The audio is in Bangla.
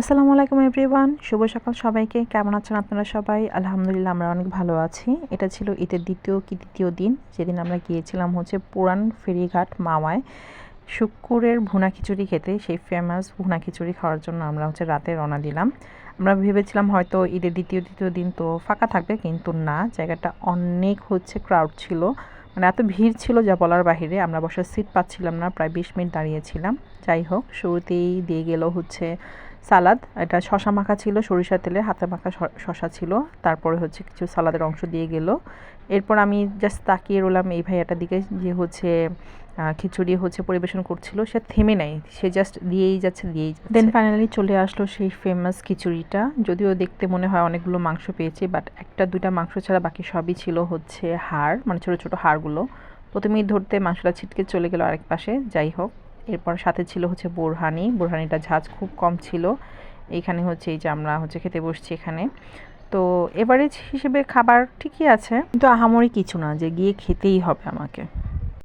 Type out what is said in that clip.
আসসালামু আলাইকুম এভরিওয়ান, শুভ সকাল সবাইকে। কেমন আছেন আপনারা সবাই? আলহামদুলিল্লাহ আমরা অনেক ভালো আছি। এটা ছিল ঈদের তৃতীয় দিন, যেদিন আমরা গিয়েছিলাম পুরান ফেরিঘাট মাওয়ায় শুক্কুরের ভুনা খিচুড়ি খেতে। সেই ফেমাস ভুনা খিচুড়ি খাওয়ার জন্য আমরা রাতে রওনা দিলাম। আমরা ভেবেছিলাম হয়তো ঈদের তৃতীয় দিন তো ফাঁকা থাকবে, কিন্তু না, জায়গাটা অনেক ক্রাউড ছিল। মানে এত ভিড় ছিল যা বলার বাহিরে। আমরা বসার সিট পাচ্ছিলাম না, প্রায় 20 মিনিট দাঁড়িয়েছিলাম। যাই হোক, শুরুতেই দিয়ে গেল সালাদ। এটা শশা মাখা ছিল, সরিষার তেলে হাতে মাখা শশা ছিল। তারপরে কিছু সালাদের অংশ দিয়ে গেল। এরপর আমি জাস্ট তাকিয়ে রইলাম এই ভাইয়াটার দিকে, যে খিচুড়ি পরিবেশন করছিল। সে থেমে নাই, সে জাস্ট দিয়েই যাচ্ছে। দেন ফাইনালি চলে আসলো সেই ফেমাস খিচুড়িটা। যদিও দেখতে মনে হয় অনেকগুলো মাংস পেয়েছি, বাট একটা দুইটা মাংস ছাড়া বাকি সবই ছিল হাড়, মানে ছোটো ছোটো হাড়গুলো। প্রথমেই ধরতে মাংসটা ছিটকে চলে গেল আরেক পাশে। যাই হোক, এরপর সাথে ছিল বোরহানিটা ঝাঁজ খুব কম ছিল। এইখানে এই যে আমরা খেতে বসছি এখানে। তো এভারেজ হিসেবে খাবার ঠিকই আছে, কিন্তু আহামরি কিছু না যে গিয়ে খেতেই হবে আমাকে।